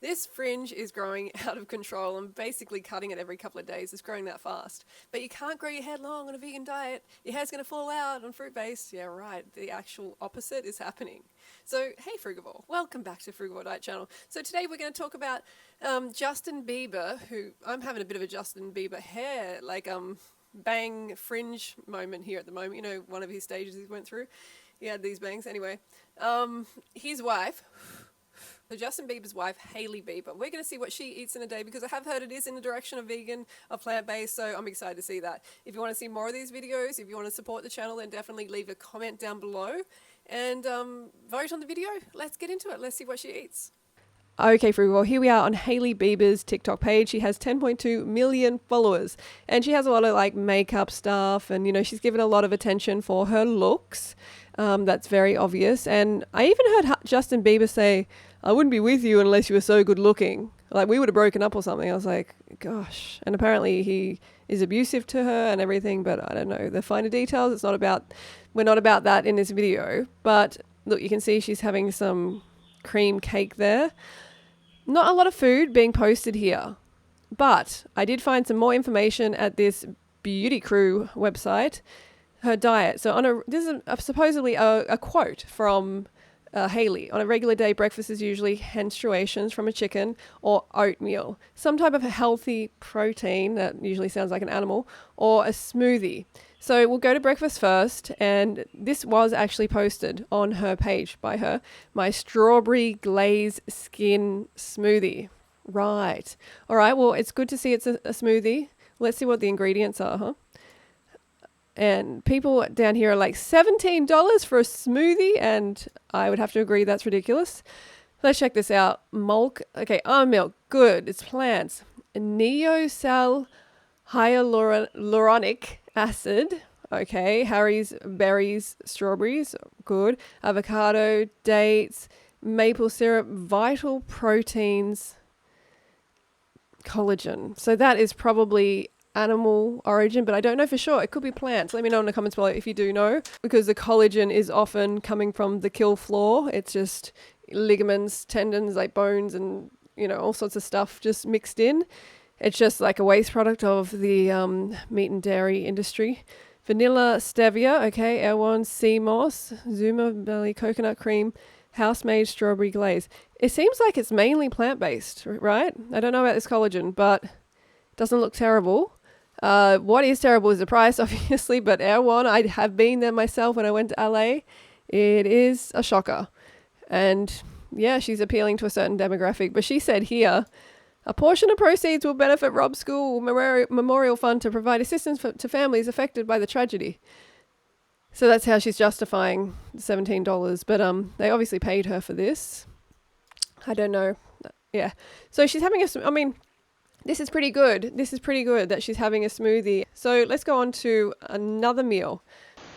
This fringe is growing out of control. I'm basically cutting it every couple of days. It's growing that fast. But you can't grow your hair long on a vegan diet. Your hair's going to fall out on fruit-based. Yeah, right. The actual opposite is happening. So, hey, Frugivore. Welcome back to Frugivore Diet Channel. So today we're going to talk about Justin Bieber, who I'm having a bit of a Justin Bieber hair, bang fringe moment here at the moment. You know, one of his stages he went through. He had these bangs. Anyway, his wife... So Justin Bieber's wife, Hailey Bieber. We're going to see what she eats in a day because I have heard it is in the direction of vegan, of plant-based, so I'm excited to see that. If you want to see more of these videos, if you want to support the channel, then definitely leave a comment down below and vote on the video. Let's get into it. Let's see what she eats. Okay, Frugivore, here we are on Hailey Bieber's TikTok page. She has 10.2 million followers and she has a lot of like makeup stuff and, you know, she's given a lot of attention for her looks. That's very obvious. And I even heard Justin Bieber say, I wouldn't be with you unless you were so good looking. Like we would have broken up or something. I was like, gosh. And apparently he is abusive to her and everything, but I don't know the finer details. We're not about that in this video. But look, you can see she's having some cream cake there. Not a lot of food being posted here, but I did find some more information at this Beauty Crew website, her diet. So this is supposedly a quote from Hailey. On a regular day, breakfast is usually menstruations from a chicken or oatmeal, some type of a healthy protein, that usually sounds like an animal, or a smoothie. So we'll go to breakfast first, and this was actually posted on her page by her, my strawberry glaze skin smoothie. Right. All right, well, it's good to see it's a smoothie. Let's see what the ingredients are, huh? And people down here are like $17 for a smoothie, and I would have to agree that's ridiculous. Let's check this out. Almond milk, good. It's plants. Neosal hyaluronic acid, okay. Harry's berries, strawberries, good. Avocado, dates, maple syrup, vital proteins, collagen. So that is probably animal origin, but I don't know for sure. It could be plants. Let me know in the comments below if you do know, because the collagen is often coming from the kill floor. It's just ligaments, tendons, like bones, and you know, all sorts of stuff just mixed in. It's just like a waste product of the meat and dairy industry. Vanilla stevia, okay, L1 sea moss, Zuma belly coconut cream, house-made strawberry glaze. It seems like it's mainly plant-based, right? I don't know about this collagen, but it doesn't look terrible. What is terrible is the price, obviously, but L1, I have been there myself when I went to LA. It is a shocker. And yeah, she's appealing to a certain demographic, but she said here, a portion of proceeds will benefit Rob's School Memorial Fund to provide assistance to families affected by the tragedy. So that's how she's justifying the $17. But they obviously paid her for this. I don't know. Yeah. So she's having this is pretty good. This is pretty good that she's having a smoothie. So let's go on to another meal.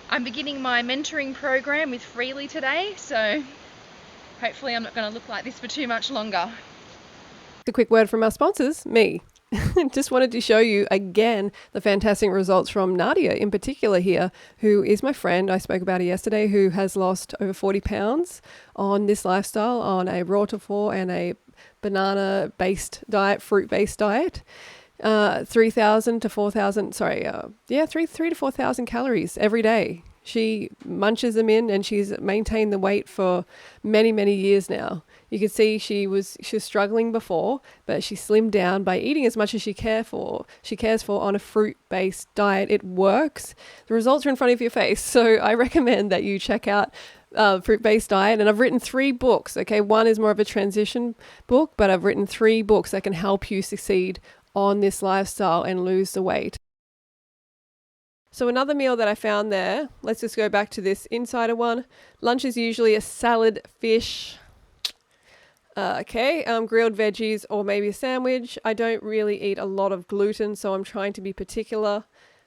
I'm beginning my mentoring program with Freelee today, so hopefully I'm not going to look like this for too much longer. A quick word from our sponsors, me. Just wanted to show you again the fantastic results from Nadia in particular here, who is my friend. I spoke about her yesterday, who has lost over 40 pounds on this lifestyle, on a raw to 4 and a banana-based diet, fruit-based diet. 3,000 to 4,000, 3 to 4,000 calories every day. She munches them in, and she's maintained the weight for many, many years now. You can see she was struggling before, but she slimmed down by eating as much as she cares for on a fruit-based diet. It works. The results are in front of your face. So I recommend that you check out fruit-based diet. And I've written 3 books. Okay, one is more of a transition book, but I've written 3 books that can help you succeed on this lifestyle and lose the weight. So another meal that I found there, let's just go back to this insider one. Lunch is usually a salad, fish, grilled veggies, or maybe a sandwich. I don't really eat a lot of gluten, so I'm trying to be particular.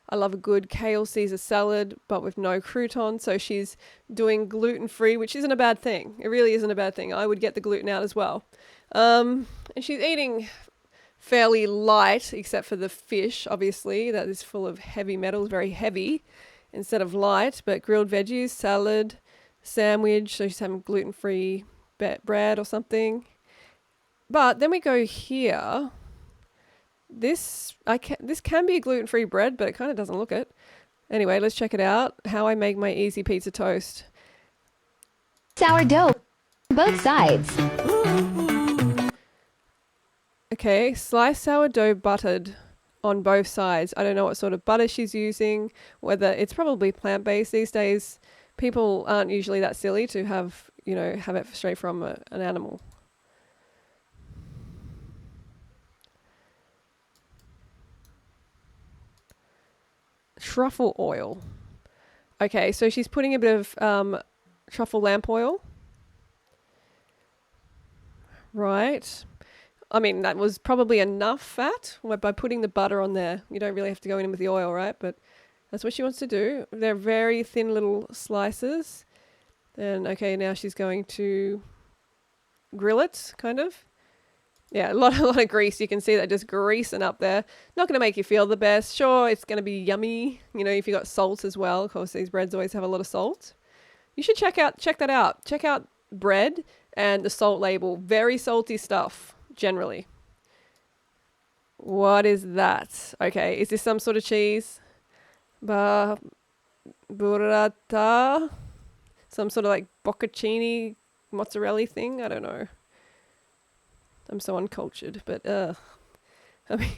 I love a good kale Caesar salad, but with no croutons. So she's doing gluten-free, which isn't a bad thing. It really isn't a bad thing. I would get the gluten out as well. And she's eating fairly light, except for the fish, obviously. That is full of heavy metals, very heavy, instead of light. But grilled veggies, salad, sandwich. So she's having gluten-free bread or something. But then we go here. This can be a gluten-free bread, but it kind of doesn't look it. Anyway, let's check it out. How I make my easy pizza toast. Sourdough, both sides. Okay, sliced sourdough buttered on both sides. I don't know what sort of butter she's using, whether it's probably plant-based these days. People aren't usually that silly to have it straight from an animal. Truffle oil. Okay, so she's putting a bit of truffle lamp oil. Right. I mean, that was probably enough fat by putting the butter on there. You don't really have to go in with the oil, right? But that's what she wants to do. They're very thin little slices. Then, okay, now she's going to grill it, kind of. Yeah, a lot of grease. You can see that just greasing up there. Not going to make you feel the best. Sure, it's going to be yummy. If you got salt as well. Of course, these breads always have a lot of salt. You should check that out. Check out bread and the salt label. Very salty stuff. Generally. What is that? Okay, is this some sort of cheese? Burrata? Some sort of like bocconcini mozzarella thing? I don't know. I'm so uncultured, but I mean,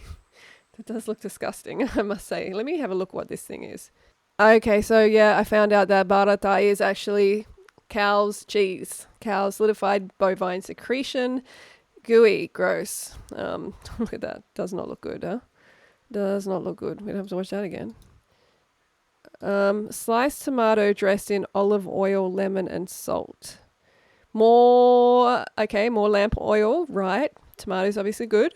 it does look disgusting, I must say. Let me have a look what this thing is. Okay, so yeah, I found out that burrata is actually cow's cheese. Cow's solidified bovine secretion. Gooey, gross. Look at that. Does not look good, huh? Does not look good. We'd have to watch that again. Sliced tomato dressed in olive oil, lemon, and salt. More lamp oil, right. Tomatoes obviously good.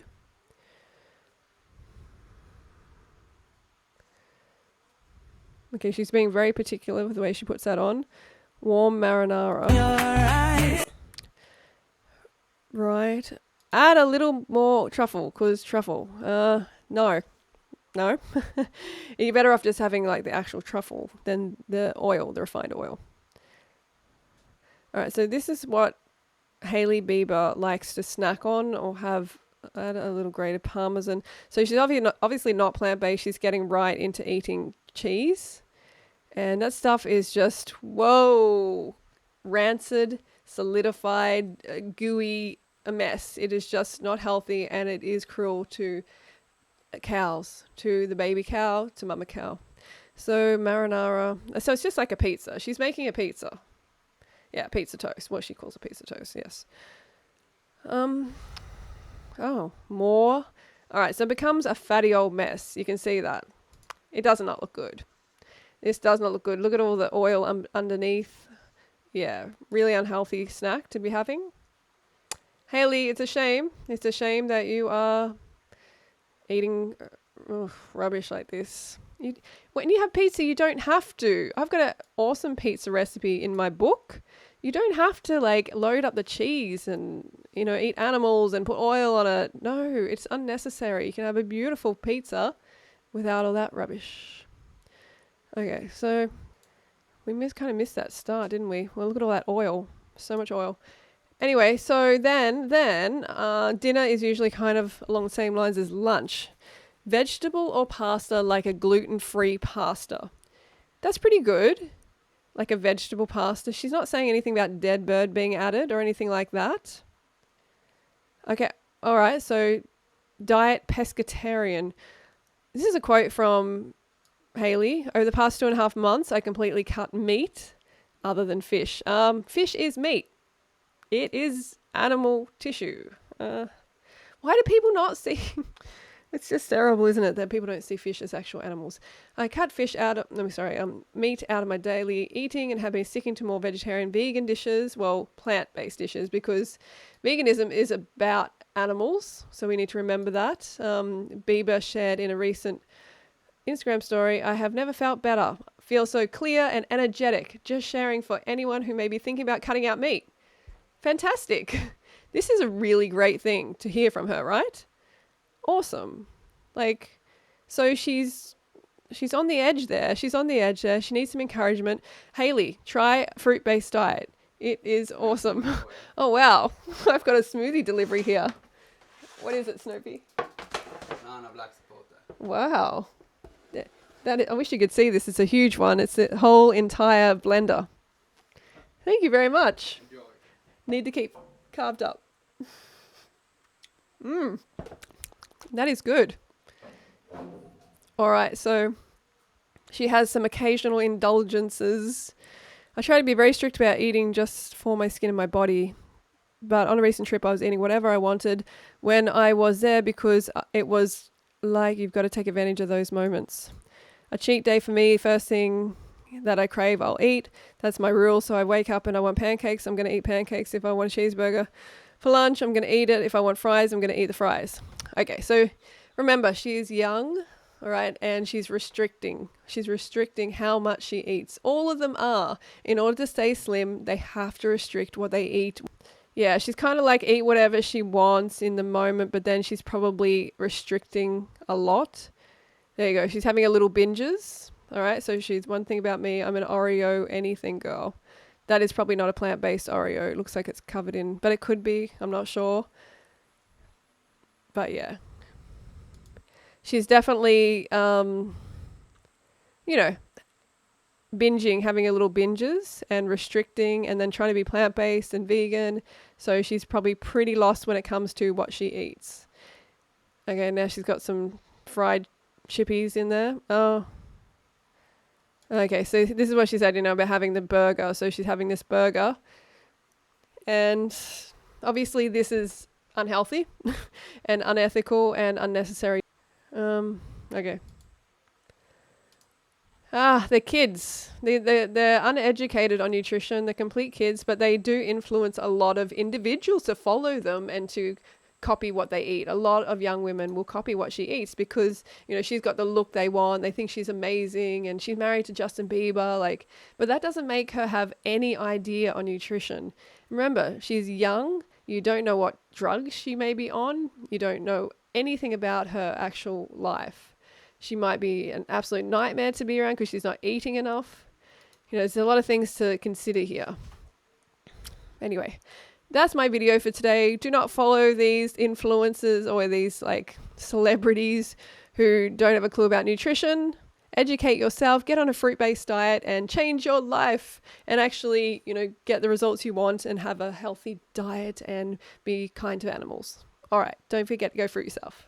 Okay, she's being very particular with the way she puts that on. Warm marinara. Right. Add a little more truffle, because truffle. No. You're better off just having like the actual truffle than the oil, the refined oil. All right, so this is what Hailey Bieber likes to snack on or have. Add a little grated parmesan. So she's obviously not plant-based. She's getting right into eating cheese. And that stuff is just, whoa, rancid, solidified, gooey, a mess. It is just not healthy, and it is cruel to cows, to the baby cow, to mama cow. So marinara. So it's just like a pizza. She's making a pizza. Yeah, pizza toast. What she calls a pizza toast, yes. Oh, more. All right, so it becomes a fatty old mess. You can see that. It does not look good. This does not look good. Look at all the oil underneath. Yeah, really unhealthy snack to be having. Hailey, it's a shame. It's a shame that you are eating rubbish like this. When you have pizza, you don't have to. I've got an awesome pizza recipe in my book. You don't have to load up the cheese and, eat animals and put oil on it. No, it's unnecessary. You can have a beautiful pizza without all that rubbish. Okay, so we kind of missed that start, didn't we? Well, look at all that oil. So much oil. Anyway, so then dinner is usually kind of along the same lines as lunch. Vegetable or pasta, like a gluten-free pasta. That's pretty good. Like a vegetable pasta. She's not saying anything about dead bird being added or anything like that. Okay, all right, so diet pescatarian. This is a quote from Hailey. Over the past 2.5 months, I completely cut meat other than fish. Fish is meat. It is animal tissue. Why do people not see... It's just terrible, isn't it, that people don't see fish as actual animals. I cut meat out of my daily eating and have been sticking to more vegetarian, vegan dishes, well, plant-based dishes, because veganism is about animals, so we need to remember that. Bieber shared in a recent Instagram story, I have never felt better. Feel so clear and energetic. Just sharing for anyone who may be thinking about cutting out meat. Fantastic. This is a really great thing to hear from her, right? Awesome. So she's on the edge there. She needs some encouragement. Hailey, try fruit-based diet. It is awesome. Oh, wow. I've got a smoothie delivery here. What is it, Snoopy? Banana black supporter. Wow. Yeah, I wish you could see this. It's a huge one. It's the whole entire blender. Thank you very much. Enjoy. Need to keep carved up. That is good. All right, so she has some occasional indulgences. I try to be very strict about eating just for my skin and my body. But on a recent trip, I was eating whatever I wanted when I was there because it was like you've got to take advantage of those moments. A cheat day for me, first thing that I crave, I'll eat. That's my rule. So I wake up and I want pancakes, I'm going to eat pancakes. If I want a cheeseburger for lunch, I'm going to eat it. If I want fries, I'm going to eat the fries. Okay, so remember, she is young, all right, and she's restricting. She's restricting how much she eats. All of them are. In order to stay slim, they have to restrict what they eat. Yeah, she's kind of like eat whatever she wants in the moment, but then she's probably restricting a lot. There you go. She's having a little binges. All right, so she's one thing about me. I'm an Oreo anything girl. That is probably not a plant-based Oreo. It looks like it's covered in, but it could be. I'm not sure. But yeah. She's definitely, binging, having a little binges and restricting and then trying to be plant-based and vegan. So she's probably pretty lost when it comes to what she eats. Okay, now she's got some fried chippies in there. Oh. Okay, so this is what she said, about having the burger. So she's having this burger. And obviously this is unhealthy and unethical and unnecessary. Okay. The kids. They're uneducated on nutrition. They're complete kids, but they do influence a lot of individuals to follow them and to copy what they eat. A lot of young women will copy what she eats because, she's got the look they want. They think she's amazing and she's married to Justin Bieber, but that doesn't make her have any idea on nutrition. Remember, she's young. You don't know what drugs she may be on. You don't know anything about her actual life. She might be an absolute nightmare to be around because she's not eating enough. There's a lot of things to consider here. Anyway, that's my video for today. Do not follow these influencers or these celebrities who don't have a clue about nutrition. Educate yourself, get on a fruit-based diet and change your life and actually, get the results you want and have a healthy diet and be kind to animals. All right, don't forget to go fruit yourself.